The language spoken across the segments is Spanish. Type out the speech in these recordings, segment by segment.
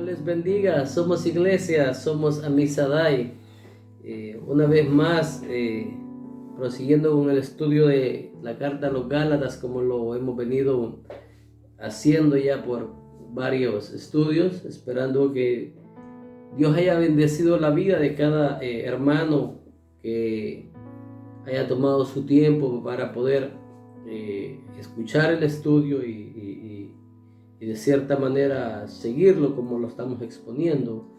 les bendiga, somos iglesia, somos Amisadai. Una vez más, prosiguiendo con el estudio de la carta a los Gálatas, como lo hemos venido haciendo ya por varios estudios, esperando que Dios haya bendecido la vida de cada hermano que haya tomado su tiempo para poder escuchar el estudio y de cierta manera seguirlo como lo estamos exponiendo,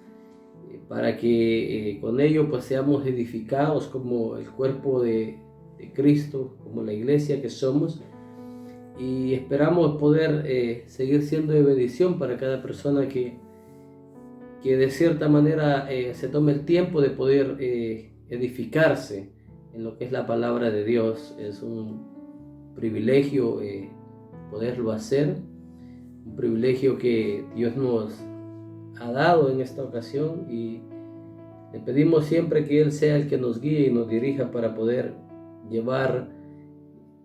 para que con ello pues seamos edificados como el cuerpo de Cristo, como la iglesia que somos, y esperamos poder seguir siendo de bendición para cada persona que de cierta manera se tome el tiempo de poder edificarse en lo que es la palabra de Dios. Es un privilegio poderlo hacer, un privilegio que Dios nos ha dado en esta ocasión, y le pedimos siempre que Él sea el que nos guíe y nos dirija para poder llevar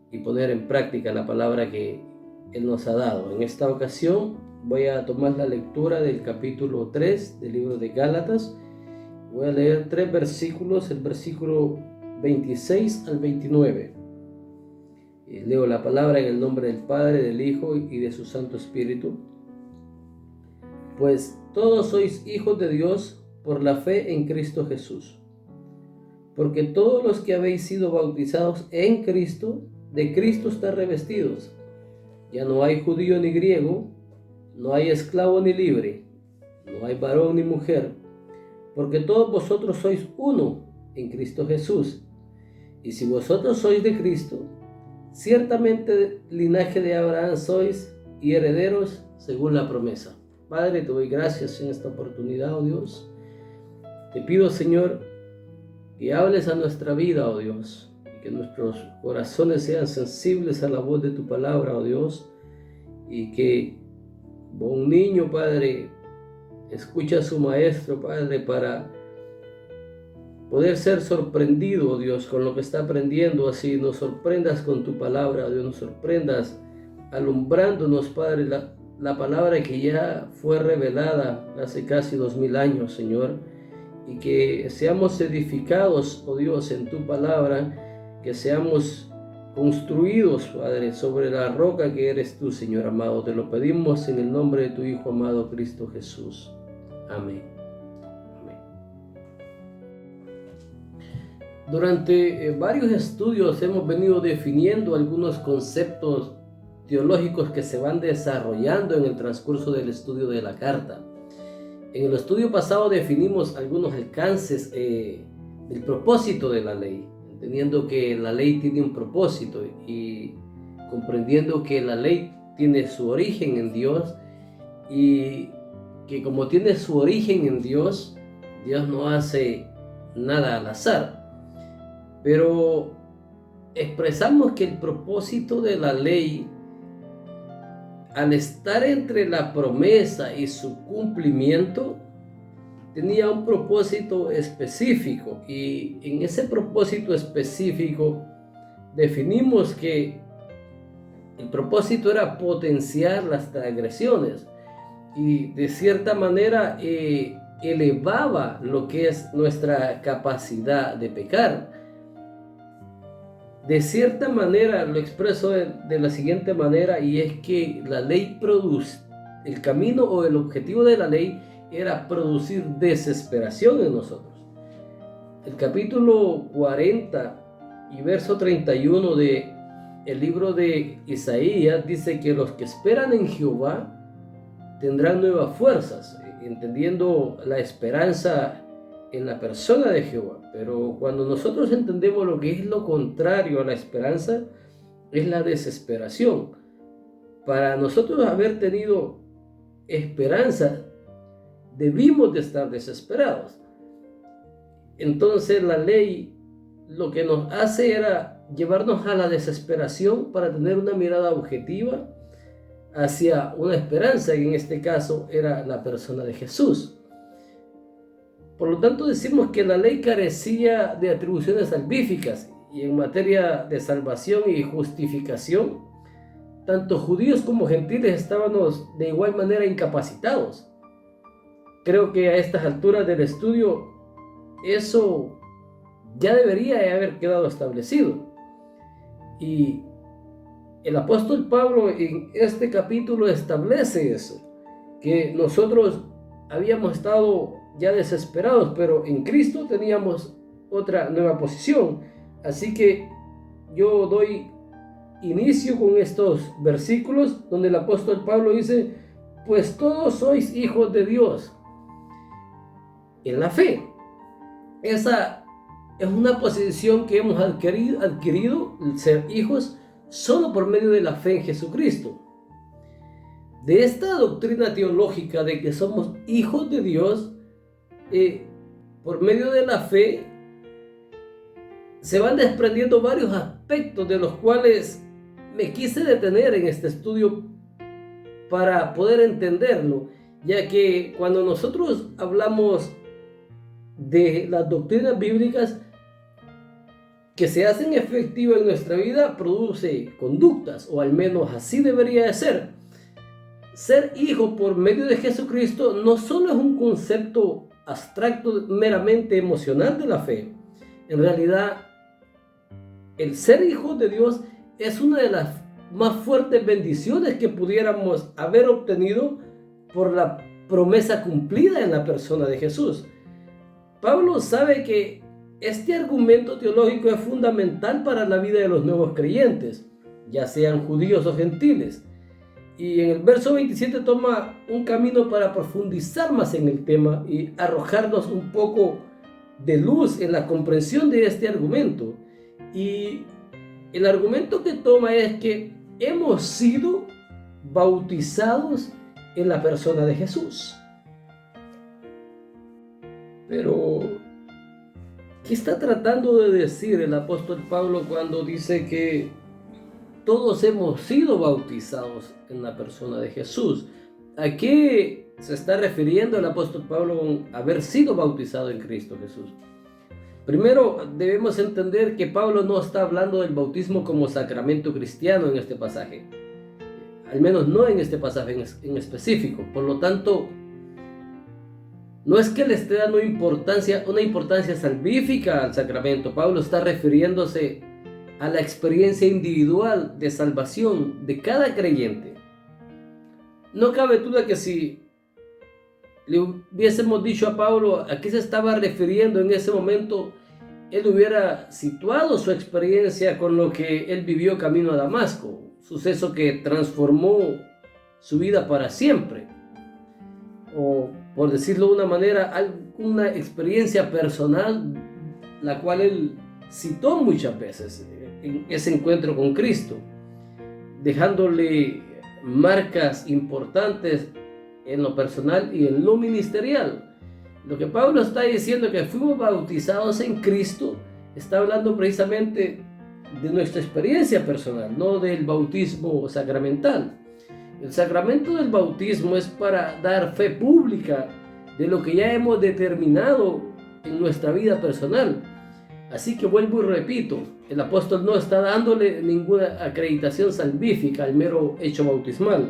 y poner en práctica la palabra que Él nos ha dado. En esta ocasión voy a tomar la lectura del capítulo 3 del libro de Gálatas. Voy a leer 3 versículos, el versículo 26 al 29. Leo la palabra en el nombre del Padre, del Hijo y de su Santo Espíritu. Pues todos sois hijos de Dios por la fe en Cristo Jesús. Porque todos los que habéis sido bautizados en Cristo, de Cristo estáis revestidos. Ya no hay judío ni griego, no hay esclavo ni libre, no hay varón ni mujer, porque todos vosotros sois uno en Cristo Jesús. Y si vosotros sois de Cristo, ciertamente linaje de Abraham sois y herederos según la promesa. Padre, te doy gracias en esta oportunidad, oh Dios. Te pido, Señor, que hables a nuestra vida, oh Dios, y que nuestros corazones sean sensibles a la voz de tu palabra, oh Dios, y que como un niño, Padre, escucha a su maestro, Padre, para poder ser sorprendido, oh Dios, con lo que está aprendiendo. Así nos sorprendas con tu palabra, oh Dios, nos sorprendas alumbrándonos, Padre, la palabra que ya fue revelada hace casi 2000 años, Señor, y que seamos edificados, oh Dios, en tu palabra, que seamos construidos, Padre, sobre la roca que eres tú, Señor amado. Te lo pedimos en el nombre de tu Hijo amado, Cristo Jesús. Amén. Amén. Durante varios estudios hemos venido definiendo algunos conceptos teológicos que se van desarrollando en el transcurso del estudio de la carta. En el estudio pasado definimos algunos alcances del propósito de la ley, entendiendo que la ley tiene un propósito y comprendiendo que la ley tiene su origen en Dios, y que como tiene su origen en Dios, Dios no hace nada al azar. Pero expresamos que el propósito de la ley, al estar entre la promesa y su cumplimiento, tenía un propósito específico, y en ese propósito específico definimos que el propósito era potenciar las transgresiones y de cierta manera elevaba lo que es nuestra capacidad de pecar. De cierta manera lo expreso de la siguiente manera, y es que la ley produce, el camino o el objetivo de la ley era producir desesperación en nosotros. El capítulo 40 y verso 31 de el libro de Isaías dice que los que esperan en Jehová tendrán nuevas fuerzas, entendiendo la esperanza en la persona de Jehová. Pero cuando nosotros entendemos lo que es lo contrario a la esperanza, es la desesperación. Para nosotros haber tenido esperanza, debimos de estar desesperados. Entonces la ley lo que nos hace era llevarnos a la desesperación para tener una mirada objetiva hacia una esperanza, que en este caso era la persona de Jesús. Por lo tanto, decimos que la ley carecía de atribuciones salvíficas, y en materia de salvación y justificación, tanto judíos como gentiles estábamos de igual manera incapacitados. creo que a estas alturas del estudio eso ya debería haber quedado establecido. Y el apóstol Pablo en este capítulo establece eso, que nosotros habíamos estado ya desesperados, pero en Cristo teníamos otra nueva posición. Así que yo doy inicio con estos versículos donde el apóstol Pablo dice: pues todos sois hijos de Dios en la fe. Esa es una posición que hemos adquirido, el ser hijos, solo por medio de la fe en Jesucristo. De esta doctrina teológica de que somos hijos de Dios, por medio de la fe, se van desprendiendo varios aspectos de los cuales me quise detener en este estudio para poder entenderlo, ya que cuando nosotros hablamos de las doctrinas bíblicas que se hacen efectivas en nuestra vida, produce conductas, o al menos así debería de ser. Ser hijo por medio de Jesucristo no solo es un concepto abstracto meramente emocional de la fe. En realidad, el ser hijo de Dios es una de las más fuertes bendiciones que pudiéramos haber obtenido por la promesa cumplida en la persona de Jesús. Pablo sabe que este argumento teológico es fundamental para la vida de los nuevos creyentes, ya sean judíos o gentiles. Y en el verso 27 toma un camino para profundizar más en el tema y arrojarnos un poco de luz en la comprensión de este argumento. Y el argumento que toma es que hemos sido bautizados en la persona de Jesús. Pero, ¿qué está tratando de decir el apóstol Pablo cuando dice que todos hemos sido bautizados en la persona de Jesús? ¿A qué se está refiriendo el apóstol Pablo con haber sido bautizado en Cristo Jesús? Primero, debemos entender que Pablo no está hablando del bautismo como sacramento cristiano en este pasaje. Al menos no en este pasaje en específico. Por lo tanto, no es que le esté dando una importancia salvífica al sacramento. Pablo está refiriéndose a la experiencia individual de salvación de cada creyente. No cabe duda que si le hubiésemos dicho a Pablo a qué se estaba refiriendo en ese momento, él hubiera situado su experiencia con lo que él vivió camino a Damasco, suceso que transformó su vida para siempre. O, por decirlo de una manera, alguna experiencia personal, la cual él citó muchas veces en ese encuentro con Cristo, dejándole marcas importantes en lo personal y en lo ministerial. Lo que Pablo está diciendo, que fuimos bautizados en Cristo, está hablando precisamente de nuestra experiencia personal, no del bautismo sacramental. El sacramento del bautismo es para dar fe pública de lo que ya hemos determinado en nuestra vida personal. Así que vuelvo y repito, el apóstol no está dándole ninguna acreditación salvífica al mero hecho bautismal,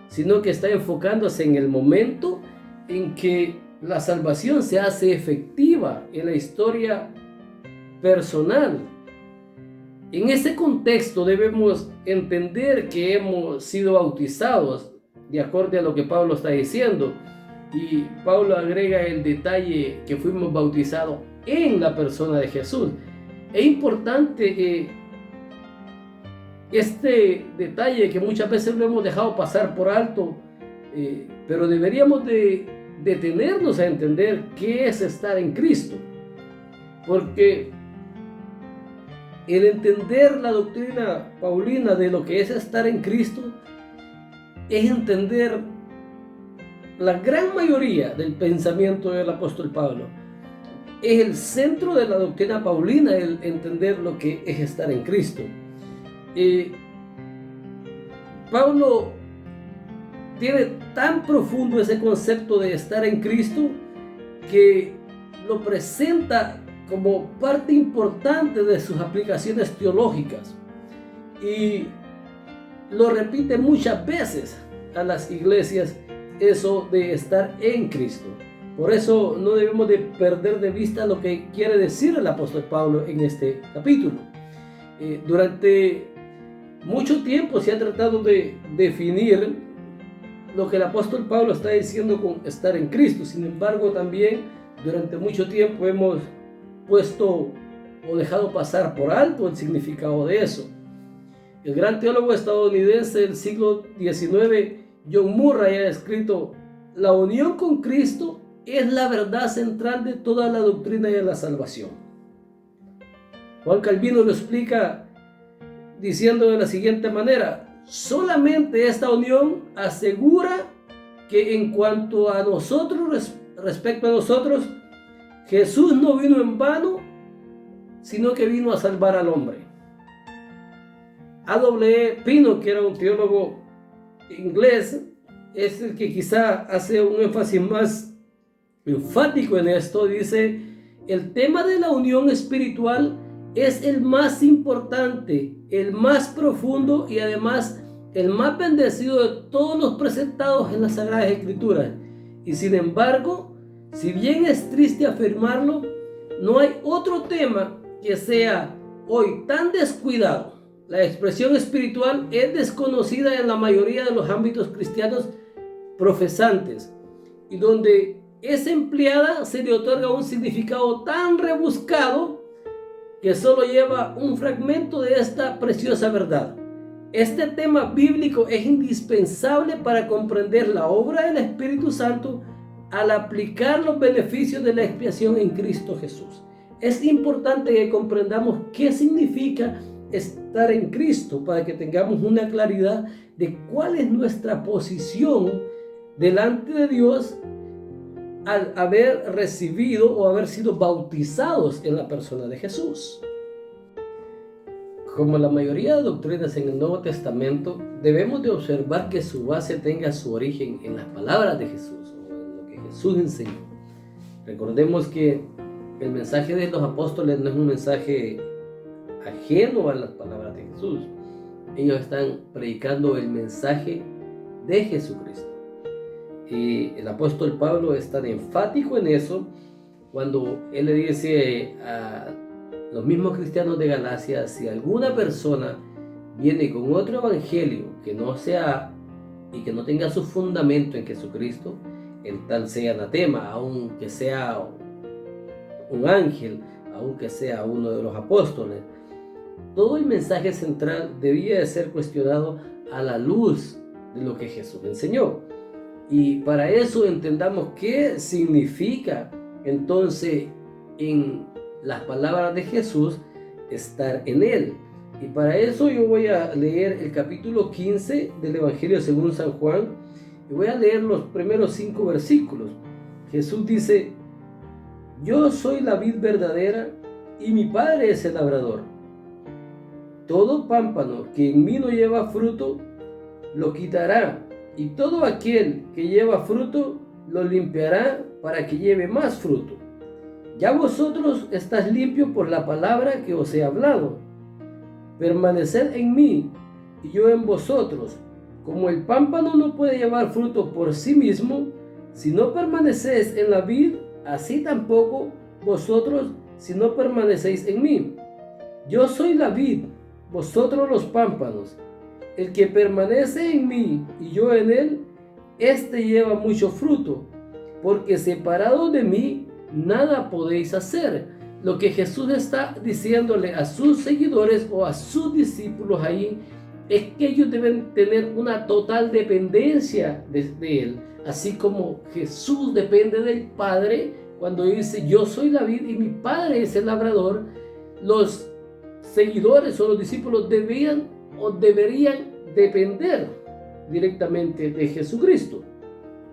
sino que está enfocándose en el momento en que la salvación se hace efectiva en la historia personal. En ese contexto debemos entender que hemos sido bautizados de acuerdo a lo que Pablo está diciendo. Y Pablo agrega el detalle que fuimos bautizados en la persona de Jesús. Es importante este detalle que muchas veces lo hemos dejado pasar por alto, pero deberíamos de detenernos a entender qué es estar en Cristo, porque el entender la doctrina paulina de lo que es estar en Cristo es entender la gran mayoría del pensamiento del apóstol Pablo. Es el centro de la doctrina paulina el entender lo que es estar en Cristo. Pablo tiene tan profundo ese concepto de estar en Cristo que lo presenta como parte importante de sus aplicaciones teológicas y lo repite muchas veces a las iglesias eso de estar en Cristo. Por eso no debemos de perder de vista lo que quiere decir el apóstol Pablo en este capítulo. Durante mucho tiempo se ha tratado de definir lo que el apóstol Pablo está diciendo con estar en Cristo. Sin embargo, también durante mucho tiempo hemos puesto o dejado pasar por alto el significado de eso. El gran teólogo estadounidense del siglo XIX, John Murray, ha escrito: la unión con Cristo es la verdad central de toda la doctrina de la salvación. Juan Calvino lo explica diciendo de la siguiente manera: solamente esta unión asegura que en cuanto a nosotros, respecto a nosotros, Jesús no vino en vano, sino que vino a salvar al hombre. A.W. Pino, que era un teólogo inglés, es el que quizá hace un énfasis más enfático en esto. Dice: el tema de la unión espiritual es el más importante, el más profundo y además el más bendecido de todos los presentados en las Sagradas Escrituras. Y sin embargo, si bien es triste afirmarlo, no hay otro tema que sea hoy tan descuidado. La expresión espiritual es desconocida en la mayoría de los ámbitos cristianos profesantes, y donde es empleada se le otorga un significado tan rebuscado que solo lleva un fragmento de esta preciosa verdad. Este tema bíblico es indispensable para comprender la obra del Espíritu Santo al aplicar los beneficios de la expiación en Cristo Jesús. Es importante que comprendamos qué significa estar en Cristo para que tengamos una claridad de cuál es nuestra posición delante de Dios al haber recibido o haber sido bautizados en la persona de Jesús. Como la mayoría de doctrinas en el Nuevo Testamento, debemos de observar que su base tenga su origen en las palabras de Jesús o en lo que Jesús enseñó. Recordemos que el mensaje de los apóstoles no es un mensaje ajeno a las palabras de Jesús. Ellos están predicando el mensaje de Jesucristo. Y el apóstol Pablo es tan enfático en eso cuando él le dice a los mismos cristianos de Galacia: si alguna persona viene con otro evangelio que no sea y que no tenga su fundamento en Jesucristo, el tal sea anatema, aunque sea un ángel, aunque sea uno de los apóstoles. Todo el mensaje central debía de ser cuestionado a la luz de lo que Jesús enseñó. Y para eso entendamos qué significa entonces en las palabras de Jesús estar en Él. Y para eso yo voy a leer el capítulo 15 del Evangelio según San Juan y voy a leer los primeros 5 versículos. Jesús dice: yo soy la vid verdadera y mi Padre es el labrador. Todo pámpano que en mí no lleva fruto, lo quitará, y todo aquel que lleva fruto, lo limpiará para que lleve más fruto. Ya vosotros estáis limpios por la palabra que os he hablado. Permaneced en mí, y yo en vosotros. Como el pámpano no puede llevar fruto por sí mismo, si no permanecéis en la vid, así tampoco vosotros si no permanecéis en mí. Yo soy la vid, vosotros los pámpanos. El que permanece en mí y yo en él, éste lleva mucho fruto, porque separado de mí nada podéis hacer. Lo que Jesús está diciéndole a sus seguidores o a sus discípulos ahí es que ellos deben tener una total dependencia de él, así como Jesús depende del Padre. Cuando dice: yo soy la vid y mi Padre es el labrador, los seguidores o los discípulos deberían depender directamente de Jesucristo.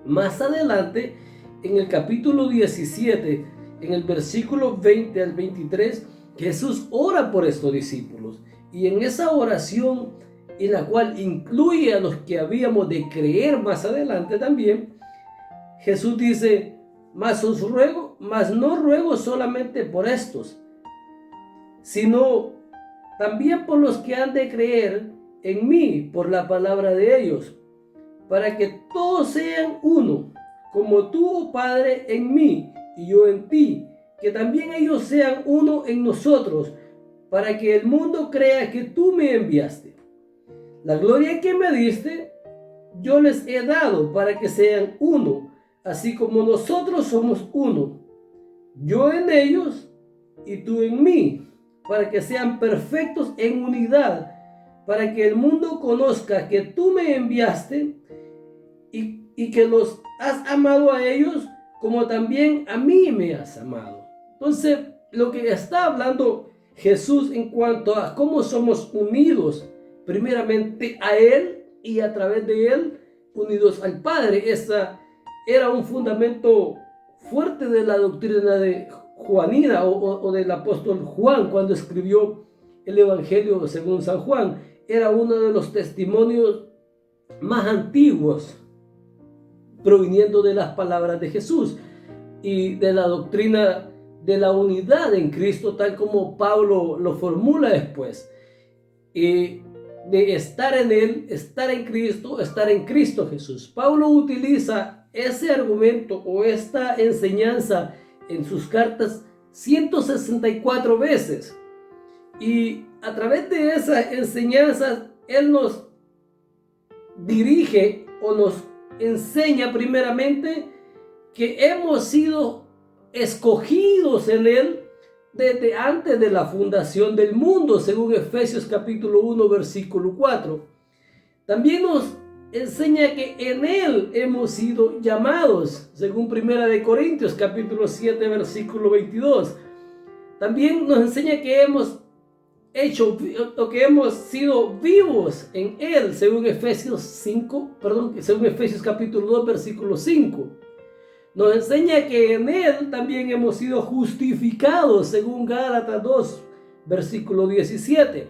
Más adelante, en el capítulo 17, en el versículo 20 al 23, Jesús ora por estos discípulos, y en esa oración, en la cual incluye a los que habíamos de creer más adelante también, Jesús dice: mas no ruego solamente por estos, sino también por los que han de creer en mí por la palabra de ellos, para que todos sean uno, como tú, oh Padre, en mí y yo en ti, que también ellos sean uno en nosotros, para que el mundo crea que tú me enviaste. La gloria que me diste, yo les he dado para que sean uno, así como nosotros somos uno. Yo en ellos y tú en mí, para que sean perfectos en unidad, para que el mundo conozca que tú me enviaste y que los has amado a ellos como también a mí me has amado. Entonces, lo que está hablando Jesús en cuanto a cómo somos unidos primeramente a Él y a través de Él unidos al Padre. Esa era un fundamento fuerte de la doctrina de Juanina o del apóstol Juan cuando escribió el Evangelio según San Juan. Era uno de los testimonios más antiguos proviniendo de las palabras de Jesús y de la doctrina de la unidad en Cristo, tal como Pablo lo formula después, y de estar en Él, estar en Cristo Jesús. Pablo utiliza ese argumento o esta enseñanza en sus cartas 164 veces, y a través de esas enseñanzas Él nos dirige o nos enseña primeramente que hemos sido escogidos en Él desde antes de la fundación del mundo, según Efesios capítulo 1, versículo 4. También nos enseña que en Él hemos sido llamados, según Primera de Corintios capítulo 7, versículo 22. También nos enseña que hemos sido vivos en Él, según Efesios capítulo 2, versículo 5. Nos enseña que en Él también hemos sido justificados, según Gálatas 2, versículo 17.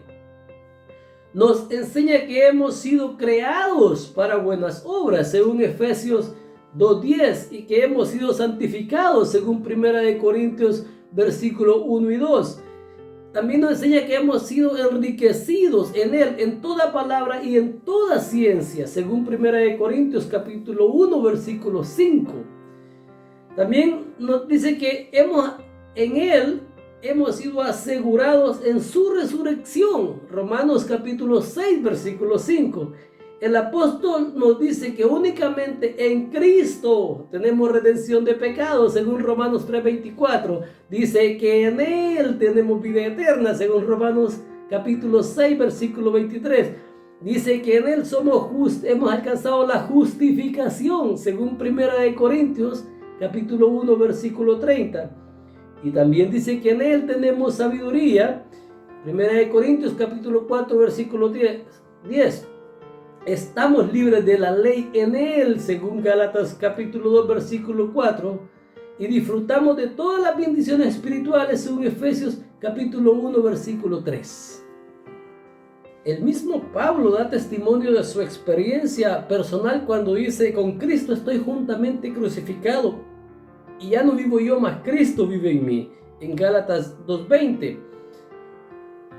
Nos enseña que hemos sido creados para buenas obras, según Efesios 2:10, y que hemos sido santificados, según Primera de Corintios, versículo 1 y 2. También nos enseña que hemos sido enriquecidos en Él, en toda palabra y en toda ciencia, según Primera de Corintios, capítulo 1, versículo 5. También nos dice que en Él hemos sido asegurados en su resurrección. Romanos capítulo 6, versículo 5. El apóstol nos dice que únicamente en Cristo tenemos redención de pecados, según Romanos 3:24. Dice que en Él tenemos vida eterna, según Romanos capítulo 6, versículo 23. Dice que en Él hemos alcanzado la justificación, según Primera de Corintios capítulo 1, versículo 30. Y también dice que en Él tenemos sabiduría, Primera de Corintios capítulo 4, versículo 10. Estamos libres de la ley en Él, según Gálatas capítulo 2, versículo 4. Y disfrutamos de todas las bendiciones espirituales, según Efesios capítulo 1, versículo 3. El mismo Pablo da testimonio de su experiencia personal cuando dice: con Cristo estoy juntamente crucificado, y ya no vivo yo, mas Cristo vive en mí, en Gálatas 2:20.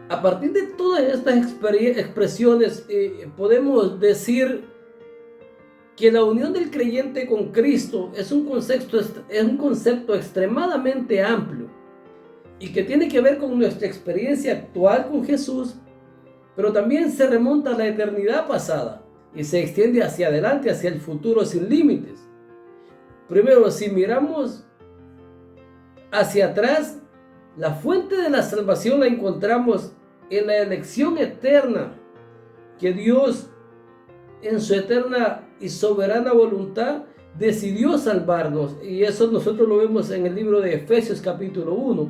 A partir de todas estas expresiones podemos decir que la unión del creyente con Cristo es un concepto extremadamente amplio y que tiene que ver con nuestra experiencia actual con Jesús, pero también se remonta a la eternidad pasada y se extiende hacia adelante, hacia el futuro sin límites. Primero, si miramos hacia atrás, la fuente de la salvación la encontramos en la elección eterna que Dios, en su eterna y soberana voluntad, decidió salvarnos. Y eso nosotros lo vemos en el libro de Efesios capítulo 1,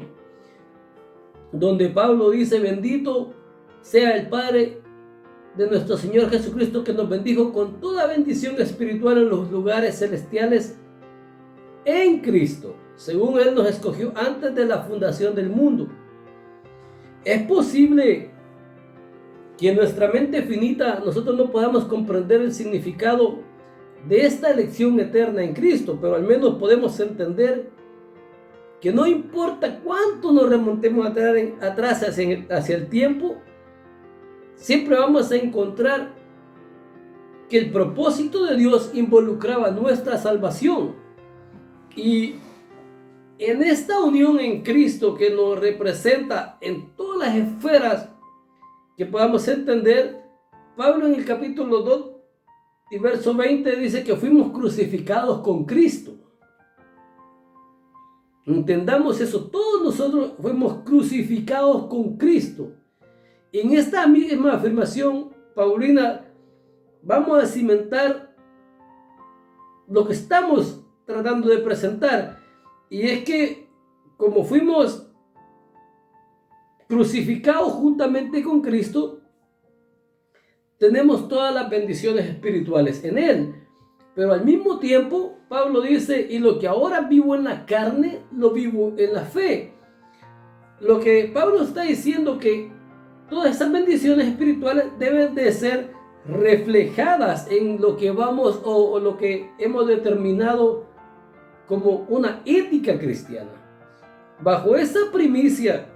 donde Pablo dice: bendito sea el Padre de nuestro Señor Jesucristo, que nos bendijo con toda bendición espiritual en los lugares celestiales en Cristo, según Él nos escogió antes de la fundación del mundo. Es posible que en nuestra mente finita nosotros no podamos comprender el significado de esta elección eterna en Cristo, pero al menos podemos entender que no importa cuánto nos remontemos atrás hacia el tiempo, siempre vamos a encontrar que el propósito de Dios involucraba nuestra salvación. Y en esta unión en Cristo que nos representa en todas las esferas que podamos entender, Pablo en el capítulo 2 y verso 20 dice que fuimos crucificados con Cristo. Entendamos eso, todos nosotros fuimos crucificados con Cristo. En esta misma afirmación paulina vamos a cimentar lo que estamos tratando de presentar, y es que como fuimos crucificados juntamente con Cristo, tenemos todas las bendiciones espirituales en Él. Pero al mismo tiempo, Pablo dice, y lo que ahora vivo en la carne, lo vivo en la fe. Lo que Pablo está diciendo, que todas esas bendiciones espirituales deben de ser reflejadas en lo que vamos o lo que hemos determinado como una ética cristiana. Bajo esa primicia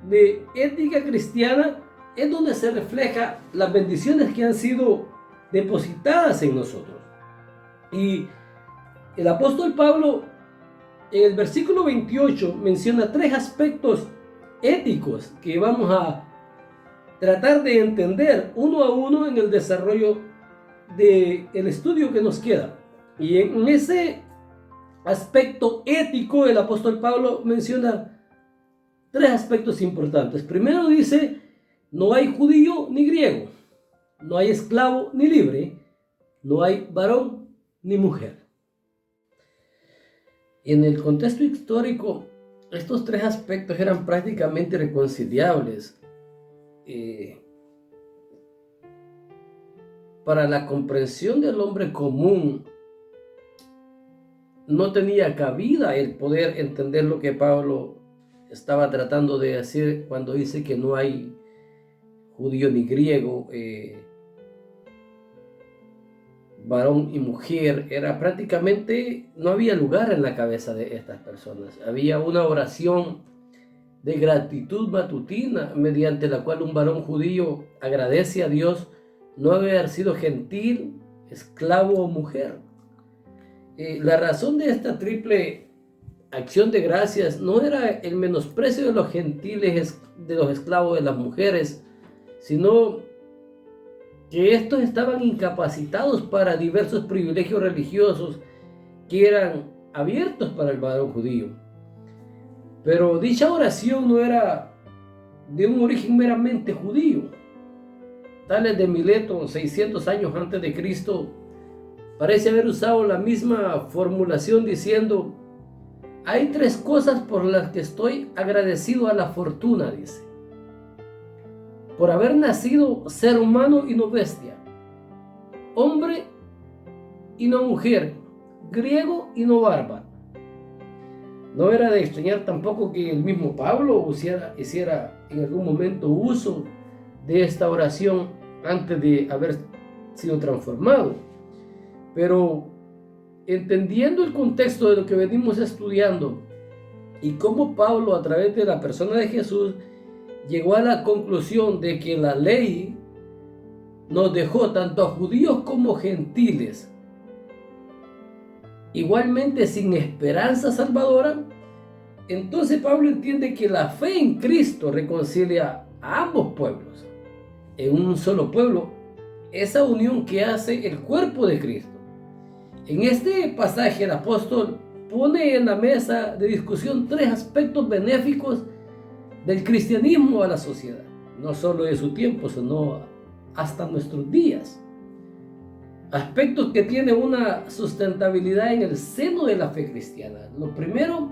de ética cristiana es donde se refleja las bendiciones que han sido depositadas en nosotros. Y el apóstol Pablo en el versículo 28 menciona 3 aspectos éticos que vamos a tratar de entender uno a uno en el desarrollo del estudio que nos queda. Y en ese aspecto ético el apóstol Pablo menciona 3 aspectos importantes. Primero dice: no hay judío ni griego, no hay esclavo ni libre, no hay varón ni mujer. En el contexto histórico, estos 3 aspectos eran prácticamente irreconciliables. Para la comprensión del hombre común, no tenía cabida el poder entender lo que Pablo estaba tratando de decir cuando dice que no hay judío ni griego, varón y mujer. Era prácticamente, no había lugar en la cabeza de estas personas. Había una oración de gratitud matutina mediante la cual un varón judío agradece a Dios no haber sido gentil, esclavo o mujer. La razón de esta triple acción de gracias no era el menosprecio de los gentiles, de los esclavos, de las mujeres, sino que estos estaban incapacitados para diversos privilegios religiosos que eran abiertos para el varón judío. Pero dicha oración no era de un origen meramente judío. Tales de Mileto, 600 años antes de Cristo, parece haber usado la misma formulación diciendo: hay 3 cosas por las que estoy agradecido a la fortuna, dice: por haber nacido ser humano y no bestia, hombre y no mujer, griego y no bárbaro. No era de extrañar tampoco que el mismo Pablo hiciera en algún momento uso de esta oración antes de haber sido transformado. Pero entendiendo el contexto de lo que venimos estudiando y cómo Pablo, a través de la persona de Jesús, llegó a la conclusión de que la ley nos dejó tanto a judíos como gentiles igualmente sin esperanza salvadora, entonces Pablo entiende que la fe en Cristo reconcilia a ambos pueblos en un solo pueblo, esa unión que hace el cuerpo de Cristo. En este pasaje el apóstol pone en la mesa de discusión 3 aspectos benéficos del cristianismo a la sociedad, no solo de su tiempo, sino hasta nuestros días. Aspectos que tienen una sustentabilidad en el seno de la fe cristiana. Lo primero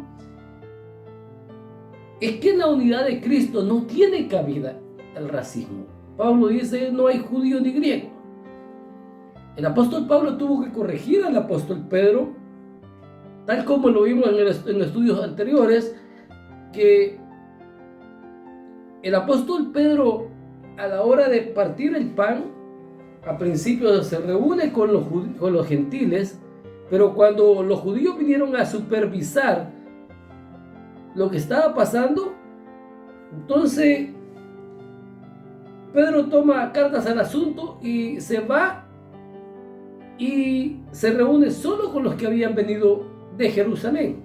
es que en la unidad de Cristo no tiene cabida el racismo. Pablo dice: no hay judío ni griego. El apóstol Pablo tuvo que corregir al apóstol Pedro, tal como lo vimos en estudios anteriores, que el apóstol Pedro, a la hora de partir el pan, a principio se reúne con los gentiles, pero cuando los judíos vinieron a supervisar lo que estaba pasando, entonces Pedro toma cartas al asunto y se va y se reúne solo con los que habían venido de Jerusalén.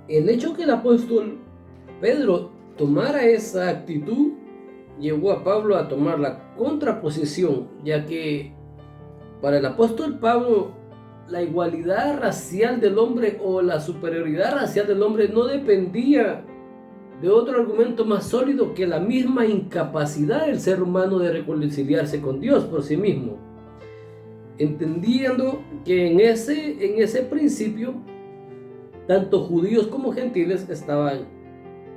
El hecho que el apóstol Pedro tomara esa actitud llevó a Pablo a tomar la contraposición, ya que para el apóstol Pablo la igualdad racial del hombre o la superioridad racial del hombre no dependía de otro argumento más sólido que la misma incapacidad del ser humano de reconciliarse con Dios por sí mismo, entendiendo que en ese principio tanto judíos como gentiles estaban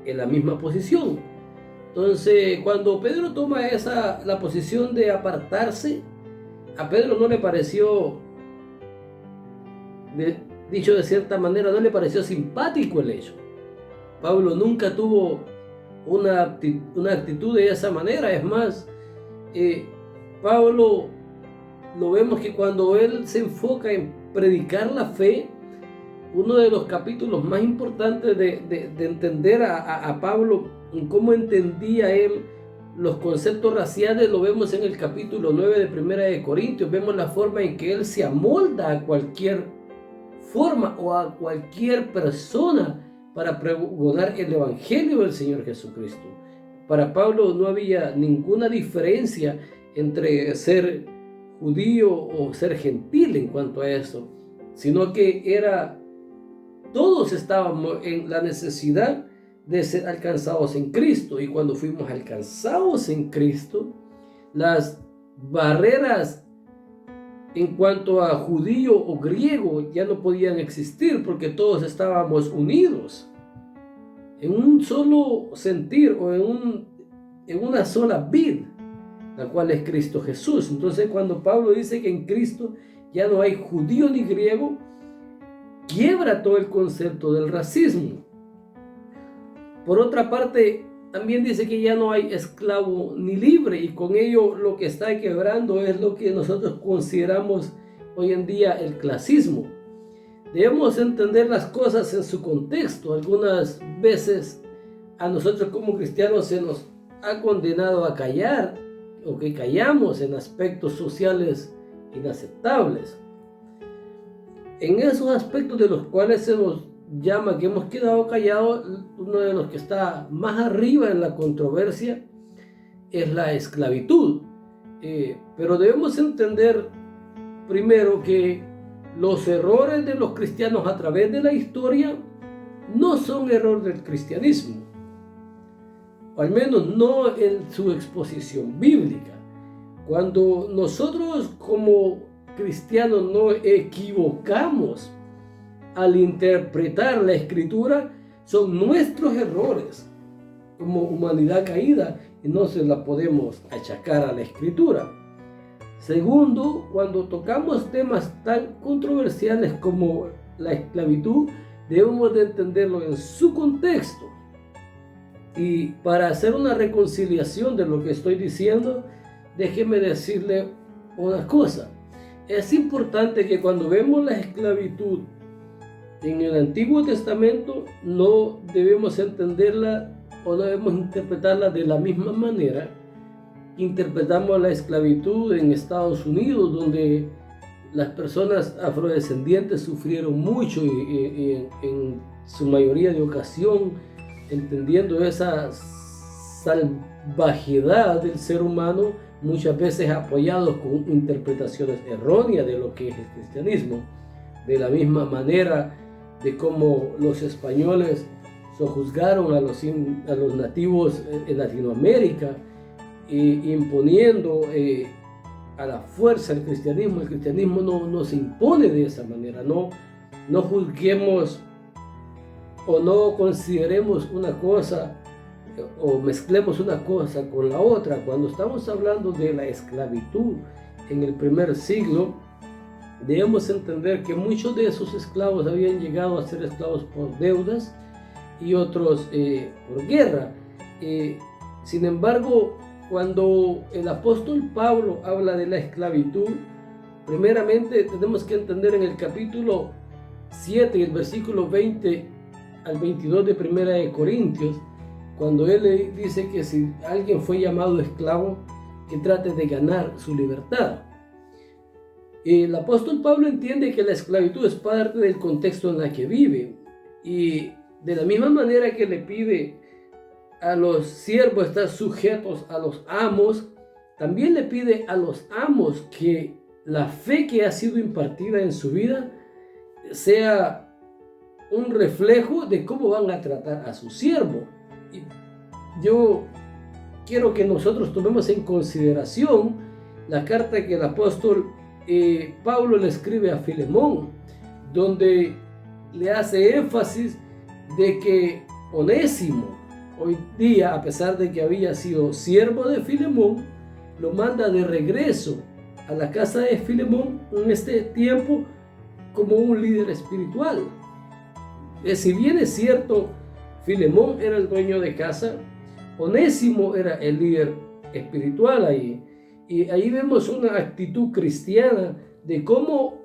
en la misma posición. Entonces, cuando Pedro toma la posición de apartarse, a Pedro no le pareció, dicho de cierta manera, no le pareció simpático el hecho. Pablo nunca tuvo una actitud de esa manera. Es más, Pablo lo vemos que cuando él se enfoca en predicar la fe, uno de los capítulos más importantes de entender a Pablo en cómo entendía él los conceptos raciales, lo vemos en el capítulo 9 de Primera de Corintios. Vemos la forma en que él se amolda a cualquier forma o a cualquier persona para pregonar el evangelio del Señor Jesucristo. Para Pablo no había ninguna diferencia entre ser judío o ser gentil en cuanto a eso, sino que todos estábamos en la necesidad de ser alcanzados en Cristo, y cuando fuimos alcanzados en Cristo, las barreras en cuanto a judío o griego ya no podían existir, porque todos estábamos unidos en un solo sentir o en una sola vid, la cual es Cristo Jesús. Entonces, cuando Pablo dice que en Cristo ya no hay judío ni griego, quiebra todo el concepto del racismo. Por otra parte, también dice que ya no hay esclavo ni libre, y con ello lo que está quebrando es lo que nosotros consideramos hoy en día el clasismo. Debemos entender las cosas en su contexto. Algunas veces a nosotros como cristianos se nos ha condenado a callar, o que callamos en aspectos sociales inaceptables. En esos aspectos de los cuales se nos llama que hemos quedado callados, uno de los que está más arriba en la controversia es la esclavitud. Pero debemos entender primero que los errores de los cristianos a través de la historia no son errores del cristianismo, o al menos no en su exposición bíblica. Cuando nosotros como cristianos nos equivocamos al interpretar la escritura, son nuestros errores como humanidad caída, y no se la podemos achacar a la escritura. Segundo, cuando tocamos temas tan controversiales como la esclavitud, debemos de entenderlo en su contexto. Y para hacer una reconciliación de lo que estoy diciendo, déjeme decirle una cosa. Es importante que cuando vemos la esclavitud en el Antiguo Testamento, no debemos entenderla o no debemos interpretarla de la misma manera que interpretamos la esclavitud en Estados Unidos, donde las personas afrodescendientes sufrieron mucho y en su mayoría de ocasión, entendiendo esa salvajidad del ser humano, muchas veces apoyados con interpretaciones erróneas de lo que es el cristianismo. De la misma manera de cómo los españoles sojuzgaron a los nativos en Latinoamérica, imponiendo a la fuerza el cristianismo. El cristianismo no se impone de esa manera. No juzguemos o no consideremos una cosa o mezclemos una cosa con la otra. Cuando estamos hablando de la esclavitud en el primer siglo, debemos entender que muchos de esos esclavos habían llegado a ser esclavos por deudas y otros por guerra. Sin embargo, cuando el apóstol Pablo habla de la esclavitud, primeramente tenemos que entender en el capítulo 7 y el versículo 20 al 22 de Primera de Corintios, cuando él dice que si alguien fue llamado esclavo, que trate de ganar su libertad. El apóstol Pablo entiende que la esclavitud es parte del contexto en el que vive, y de la misma manera que le pide a los siervos estar sujetos a los amos, también le pide a los amos que la fe que ha sido impartida en su vida sea un reflejo de cómo van a tratar a su siervo. Y yo quiero que nosotros tomemos en consideración la carta que el apóstol Pablo le escribe a Filemón, donde le hace énfasis de que Onésimo, hoy día, a pesar de que había sido siervo de Filemón, lo manda de regreso a la casa de Filemón en este tiempo como un líder espiritual. Si bien es cierto, Filemón era el dueño de casa, Onésimo era el líder espiritual ahí. Y ahí vemos una actitud cristiana de cómo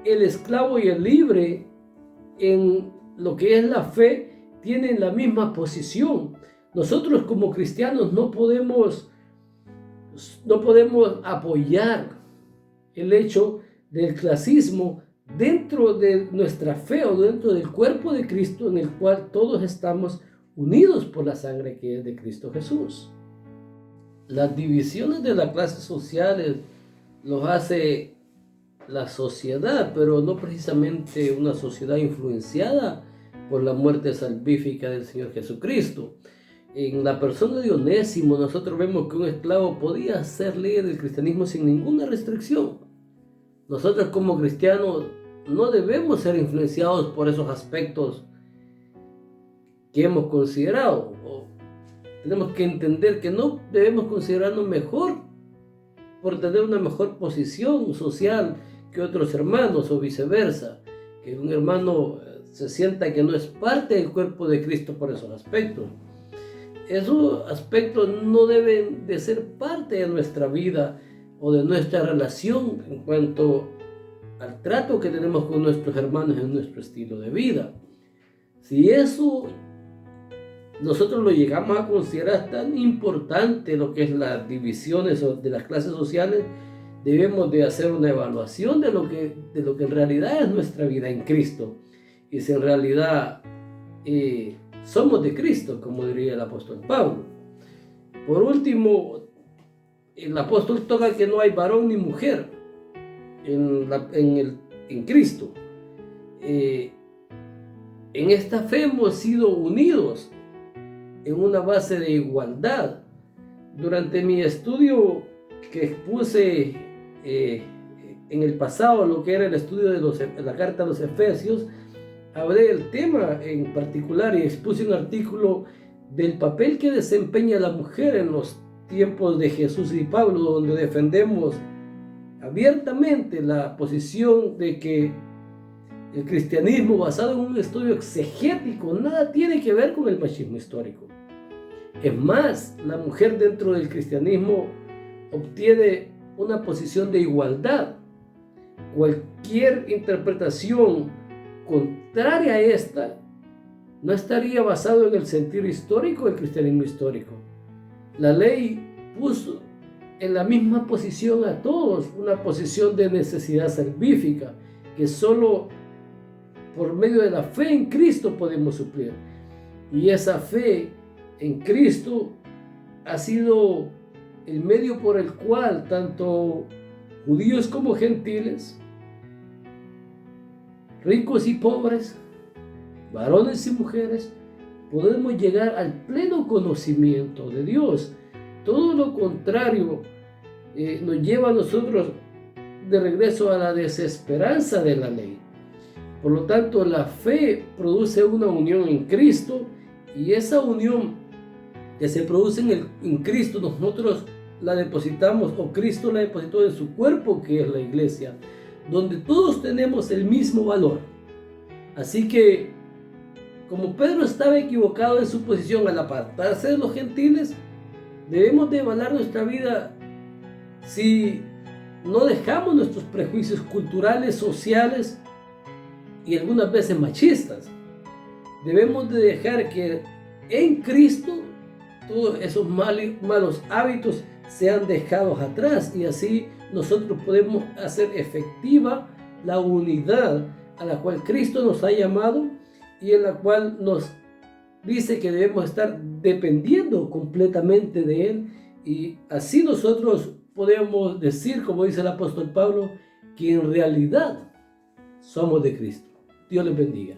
el esclavo y el libre en lo que es la fe tienen la misma posición. Nosotros como cristianos no podemos apoyar el hecho del clasismo dentro de nuestra fe o dentro del cuerpo de Cristo, en el cual todos estamos unidos por la sangre que es de Cristo Jesús. Las divisiones de las clases sociales los hace la sociedad, pero no precisamente una sociedad influenciada por la muerte salvífica del Señor Jesucristo. En la persona de Onésimo nosotros vemos que un esclavo podía ser líder del cristianismo sin ninguna restricción. Nosotros como cristianos no debemos ser influenciados por esos aspectos que hemos considerado. Tenemos que entender que no debemos considerarnos mejor por tener una mejor posición social que otros hermanos o viceversa, que un hermano se sienta que no es parte del cuerpo de Cristo por esos aspectos. Esos aspectos no deben de ser parte de nuestra vida o de nuestra relación en cuanto al trato que tenemos con nuestros hermanos en nuestro estilo de vida. Si eso nosotros lo llegamos a considerar tan importante, lo que es las divisiones de las clases sociales, debemos de hacer una evaluación de lo que en realidad es nuestra vida en Cristo, y si en realidad somos de Cristo, como diría el apóstol Pablo. Por último, el apóstol toca que no hay varón ni mujer en Cristo. En esta fe hemos sido unidos en una base de igualdad. Durante mi estudio que expuse en el pasado, lo que era el estudio de la carta a los Efesios, hablé del tema en particular y expuse un artículo del papel que desempeña la mujer en los tiempos de Jesús y Pablo, donde defendemos abiertamente la posición de que el cristianismo basado en un estudio exegético nada tiene que ver con el machismo histórico. Es más, la mujer dentro del cristianismo obtiene una posición de igualdad. Cualquier interpretación contraria a esta no estaría basado en el sentido histórico del cristianismo histórico. La ley puso en la misma posición a todos, una posición de necesidad salvífica que solo por medio de la fe en Cristo podemos suplir. Y esa fe en Cristo ha sido el medio por el cual tanto judíos como gentiles, ricos y pobres, varones y mujeres, podemos llegar al pleno conocimiento de Dios. Todo lo contrario nos lleva a nosotros de regreso a la desesperanza de la ley. Por lo tanto, la fe produce una unión en Cristo, y esa unión que se produce en Cristo nosotros la depositamos, o Cristo la depositó en su cuerpo, que es la iglesia, donde todos tenemos el mismo valor. Así que, como Pedro estaba equivocado en su posición al apartarse de los gentiles, debemos de evaluar nuestra vida si no dejamos nuestros prejuicios culturales, sociales y algunas veces machistas. Debemos de dejar que en Cristo todos esos malos hábitos sean dejados atrás, y así nosotros podemos hacer efectiva la unidad a la cual Cristo nos ha llamado y en la cual nos dice que debemos estar dependiendo completamente de Él, y así nosotros podemos decir, como dice el apóstol Pablo, que en realidad somos de Cristo. Dios les bendiga.